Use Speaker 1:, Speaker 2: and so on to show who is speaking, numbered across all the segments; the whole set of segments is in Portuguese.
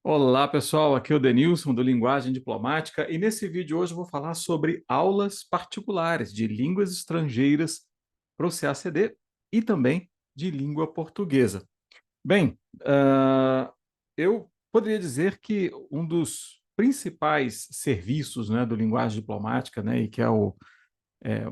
Speaker 1: Olá, pessoal. Aqui é o Denilson, do Linguagem Diplomática, e nesse vídeo hoje eu vou falar sobre aulas particulares de línguas estrangeiras para o CACD e também de língua portuguesa. Bem, eu poderia dizer que um dos principais serviços, né, do Linguagem Diplomática, né, e que é é,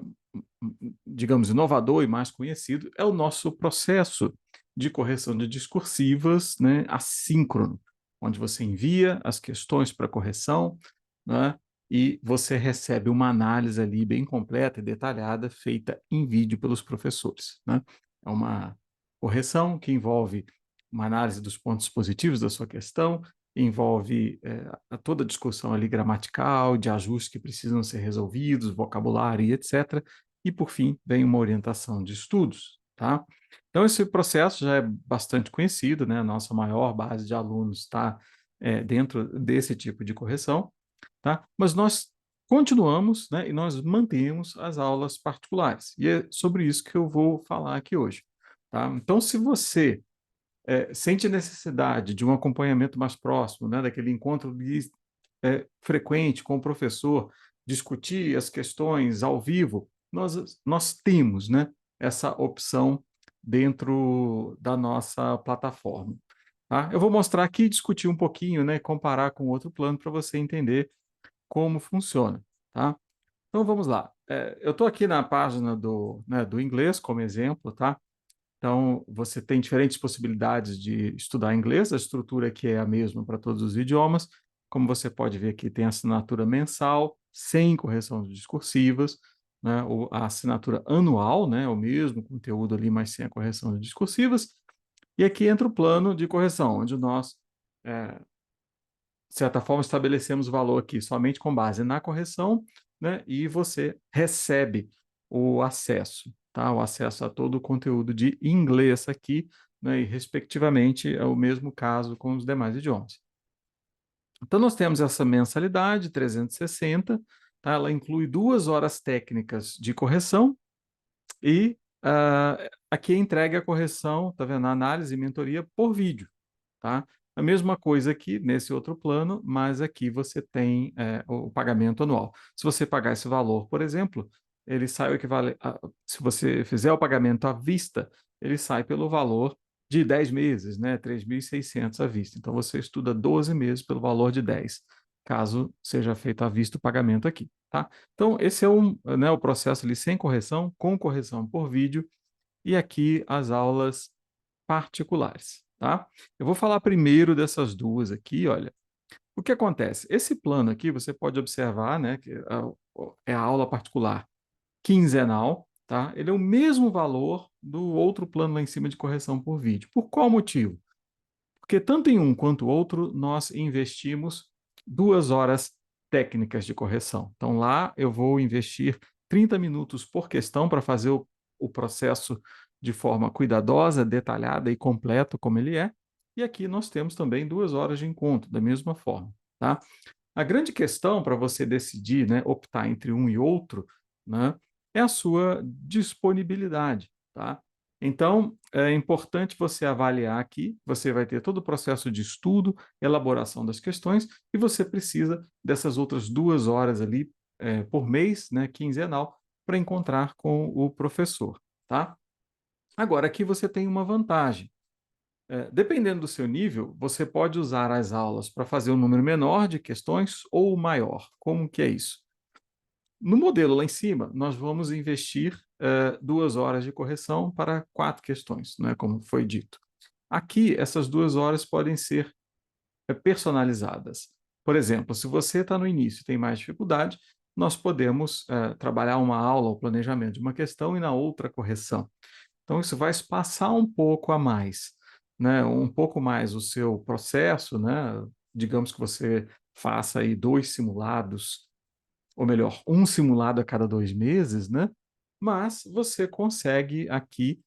Speaker 1: digamos, inovador e mais conhecido, é o nosso processo de correção de discursivas, né, assíncrono, onde você envia as questões para correção, né, e você recebe uma análise ali bem completa e detalhada, feita em vídeo pelos professores, né? É uma correção que envolve uma análise dos pontos positivos da sua questão, envolve toda a discussão ali gramatical, de ajustes que precisam ser resolvidos, vocabulário e etc. E, por fim, vem uma orientação de estudos, tá? Então, esse processo já é bastante conhecido, né? A nossa maior base de alunos está dentro desse tipo de correção, tá? Mas nós continuamos, né? E nós mantemos as aulas particulares. E é sobre isso que eu vou falar aqui hoje, tá? Então, se você sente necessidade de um acompanhamento mais próximo, né? Daquele encontro frequente com o professor, discutir as questões ao vivo, nós temos, né, essa opção dentro da nossa plataforma. Tá? Eu vou mostrar aqui, discutir um pouquinho, né, comparar com outro plano para você entender como funciona. Tá? Então vamos lá. Eu estou aqui na página do inglês como exemplo, tá? Então, você tem diferentes possibilidades de estudar inglês, a estrutura aqui é a mesma para todos os idiomas. Como você pode ver aqui, tem assinatura mensal, sem correção de discursivas, né? A assinatura anual, né? O mesmo conteúdo ali, mas sem a correção de discursivas. E aqui entra o plano de correção, onde nós, de certa forma, estabelecemos o valor aqui somente com base na correção, né? E você recebe o acesso, tá? O acesso a todo o conteúdo de inglês aqui, né? E, respectivamente, é o mesmo caso com os demais idiomas. Então, nós temos essa mensalidade, 360, tá? Ela inclui 2 horas técnicas de correção e aqui é entregue a correção, tá vendo? A análise e mentoria por vídeo. Tá? A mesma coisa aqui nesse outro plano, mas aqui você tem o pagamento anual. Se você pagar esse valor, por exemplo, ele sai o equivalente. Se você fizer o pagamento à vista, ele sai pelo valor de 10 meses, né? 3.600 à vista. Então você estuda 12 meses pelo valor de 10, caso seja feito à vista o pagamento aqui. Tá? Então, esse é né, o processo ali sem correção, com correção por vídeo, e aqui as aulas particulares, tá? Eu vou falar primeiro dessas duas aqui, olha. O que acontece? Esse plano aqui, você pode observar, né, que é a aula particular quinzenal, tá? Ele é o mesmo valor do outro plano lá em cima de correção por vídeo. Por qual motivo? Porque tanto em um quanto outro, nós investimos 2 horas técnicas de correção. Então, lá eu vou investir 30 minutos por questão para fazer o processo de forma cuidadosa, detalhada e completa, como ele é. E aqui nós temos também 2 horas de encontro, da mesma forma. Tá? A grande questão para você decidir, né, optar entre um e outro, né, é a sua disponibilidade. Tá? Então, é importante você avaliar aqui, você vai ter todo o processo de estudo, elaboração das questões, e você precisa dessas outras 2 horas ali por mês, né, quinzenal, para encontrar com o professor. Tá? Agora, aqui você tem uma vantagem. Dependendo do seu nível, você pode usar as aulas para fazer um número menor de questões ou maior. Como que é isso? No modelo lá em cima, nós vamos investir 2 horas de correção para 4 questões, né, como foi dito. Aqui, essas 2 horas podem ser personalizadas. Por exemplo, se você está no início e tem mais dificuldade, nós podemos trabalhar uma aula, o planejamento de uma questão e na outra correção. Então, isso vai espaçar um pouco a mais, né? Um pouco mais o seu processo, né? Digamos que você faça aí 2 simulados, ou melhor, um simulado a cada 2 meses, né? Mas você consegue aqui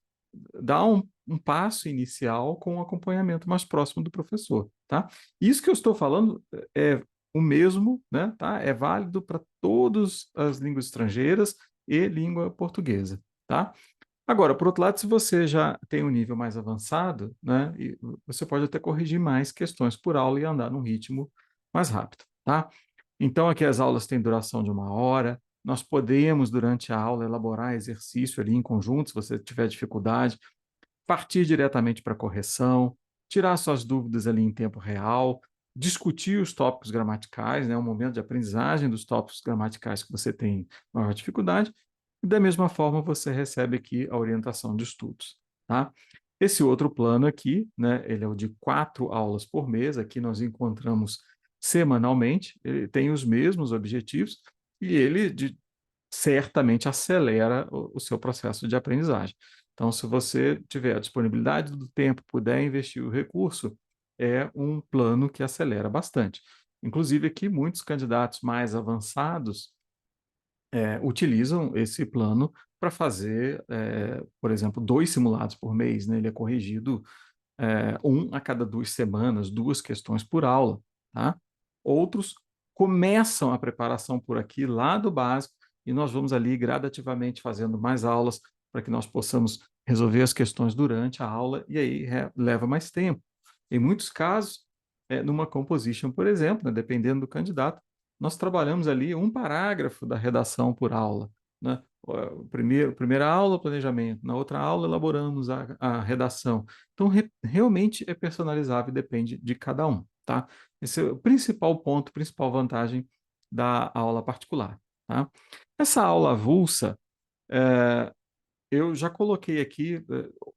Speaker 1: dar um passo inicial com um acompanhamento mais próximo do professor, tá? Isso que eu estou falando é o mesmo, né? Tá? É válido para todas as línguas estrangeiras e língua portuguesa, tá? Agora, por outro lado, se você já tem um nível mais avançado, né, você pode até corrigir mais questões por aula e andar num ritmo mais rápido, tá? Então, aqui as aulas têm duração de 1 hora. Nós podemos, durante a aula, elaborar exercício ali em conjunto, se você tiver dificuldade, partir diretamente para a correção, tirar suas dúvidas ali em tempo real, discutir os tópicos gramaticais, né, um momento de aprendizagem dos tópicos gramaticais que você tem maior dificuldade, e da mesma forma você recebe aqui a orientação de estudos, tá? Esse outro plano aqui, né, ele é o de 4 aulas por mês, aqui nós encontramos semanalmente, ele tem os mesmos objetivos e ele certamente acelera o seu processo de aprendizagem. Então, se você tiver a disponibilidade do tempo, puder investir o recurso, é um plano que acelera bastante. Inclusive, aqui, muitos candidatos mais avançados utilizam esse plano para fazer, por exemplo, 2 simulados por mês, né? Ele é corrigido um a cada 2 semanas, 2 questões por aula, tá? Outros começam a preparação por aqui, lá do básico, e nós vamos ali gradativamente fazendo mais aulas para que nós possamos resolver as questões durante a aula, e aí leva mais tempo. Em muitos casos, numa composition, por exemplo, né, dependendo do candidato, nós trabalhamos ali um parágrafo da redação por aula, né? Primeira aula, planejamento, na outra aula, elaboramos a redação. Então, realmente é personalizável e depende de cada um, tá? Esse é o principal ponto, principal vantagem da aula particular, tá? Essa aula avulsa, eu já coloquei aqui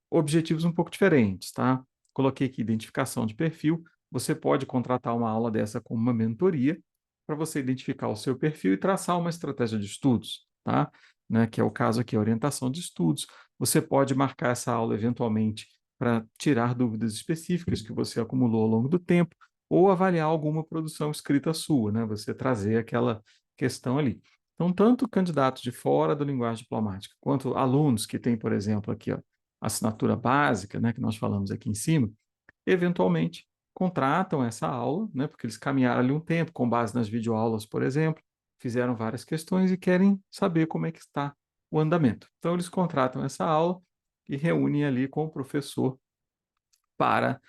Speaker 1: objetivos um pouco diferentes, tá? Coloquei aqui identificação de perfil. Você pode contratar uma aula dessa como uma mentoria para você identificar o seu perfil e traçar uma estratégia de estudos, tá? Né, que é o caso aqui, orientação de estudos. Você pode marcar essa aula eventualmente para tirar dúvidas específicas que você acumulou ao longo do tempo ou avaliar alguma produção escrita sua, né? Você trazer aquela questão ali. Então, tanto candidatos de fora da linguagem diplomática, quanto alunos que têm, por exemplo, aqui ó, a assinatura básica, né, que nós falamos aqui em cima, eventualmente contratam essa aula, né, porque eles caminharam ali um tempo, com base nas videoaulas, por exemplo, fizeram várias questões e querem saber como é que está o andamento. Então, eles contratam essa aula e reúnem ali com o professor para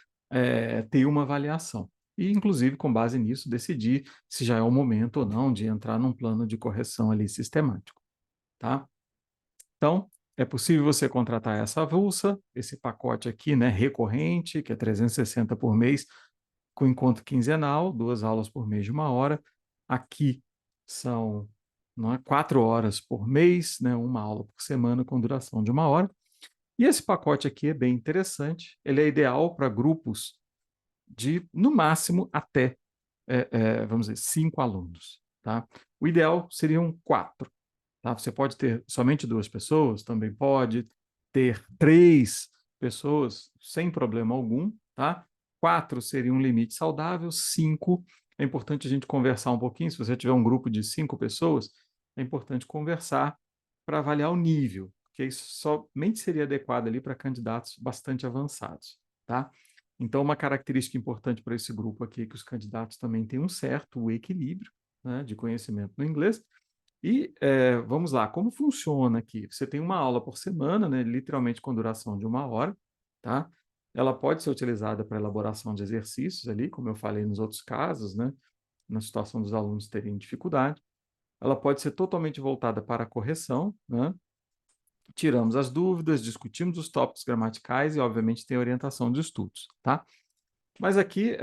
Speaker 1: ter uma avaliação. E, inclusive, com base nisso, decidir se já é o momento ou não de entrar num plano de correção ali sistemático, tá? Então, é possível você contratar essa avulsa, esse pacote aqui, né, recorrente, que é 360 por mês, com encontro quinzenal, 2 aulas por mês de 1 hora. Aqui são, não é, 4 horas por mês, né, uma aula por semana com duração de 1 hora. E esse pacote aqui é bem interessante, ele é ideal para grupos de, no máximo, até, vamos dizer, 5 alunos. Tá? O ideal seriam 4. Tá? Você pode ter somente 2 pessoas, também pode ter 3 pessoas, sem problema algum. Tá? 4 seria um limite saudável, 5 é importante a gente conversar um pouquinho. Se você tiver um grupo de 5 pessoas, é importante conversar para avaliar o nível, porque isso somente seria adequado ali para candidatos bastante avançados. Tá? Então, uma característica importante para esse grupo aqui é que os candidatos também têm um certo equilíbrio, né, de conhecimento no inglês. E vamos lá, como funciona aqui? Você tem uma aula por semana, né, literalmente com duração de 1 hora, tá? Ela pode ser utilizada para elaboração de exercícios ali, como eu falei nos outros casos, né, na situação dos alunos terem dificuldade. Ela pode ser totalmente voltada para a correção, né? Tiramos as dúvidas, discutimos os tópicos gramaticais e, obviamente, tem orientação de estudos, tá? Mas aqui,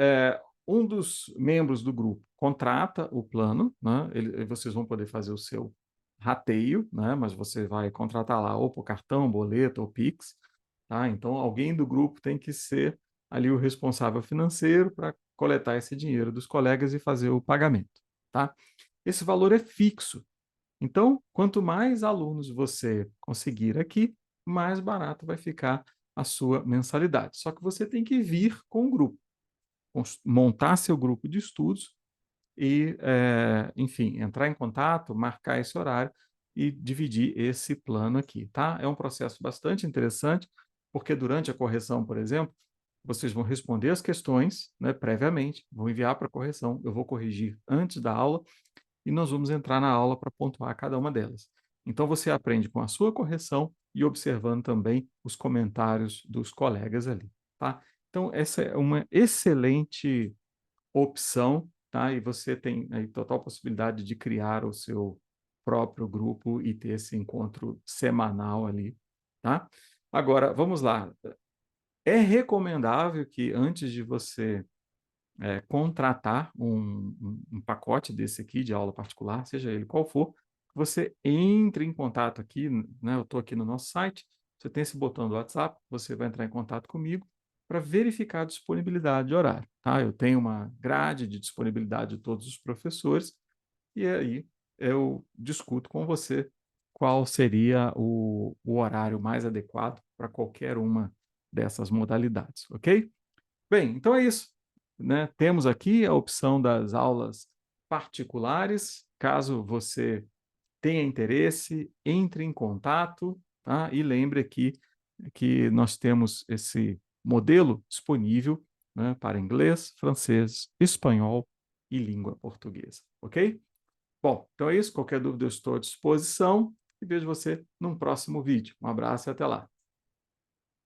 Speaker 1: um dos membros do grupo contrata o plano, né? Vocês vão poder fazer o seu rateio, né? Mas você vai contratar lá ou por cartão, boleto ou Pix, tá? Então, alguém do grupo tem que ser ali o responsável financeiro para coletar esse dinheiro dos colegas e fazer o pagamento, tá? Esse valor é fixo. Então, quanto mais alunos você conseguir aqui, mais barato vai ficar a sua mensalidade. Só que você tem que vir com o grupo, montar seu grupo de estudos e, enfim, entrar em contato, marcar esse horário e dividir esse plano aqui, tá? É um processo bastante interessante, porque durante a correção, por exemplo, vocês vão responder as questões, né, previamente, vão enviar para a correção, eu vou corrigir antes da aula e nós vamos entrar na aula para pontuar cada uma delas. Então, você aprende com a sua correção e observando também os comentários dos colegas ali, tá? Então, essa é uma excelente opção, tá? E você tem aí total possibilidade de criar o seu próprio grupo e ter esse encontro semanal ali, tá? Agora, vamos lá. É recomendável que antes de você contratar um pacote desse aqui de aula particular, seja ele qual for, você entre em contato aqui, né? Eu estou aqui no nosso site, você tem esse botão do WhatsApp, você vai entrar em contato comigo para verificar a disponibilidade de horário, tá? Eu tenho uma grade de disponibilidade de todos os professores e aí eu discuto com você qual seria o horário mais adequado para qualquer uma dessas modalidades, ok? Bem, então é isso, né? Temos aqui a opção das aulas particulares. Caso você tenha interesse, entre em contato, tá? E lembre aqui que nós temos esse modelo disponível, né, para inglês, francês, espanhol e língua portuguesa, ok? Bom, então é isso. Qualquer dúvida eu estou à disposição e vejo você num próximo vídeo. Um abraço e até lá.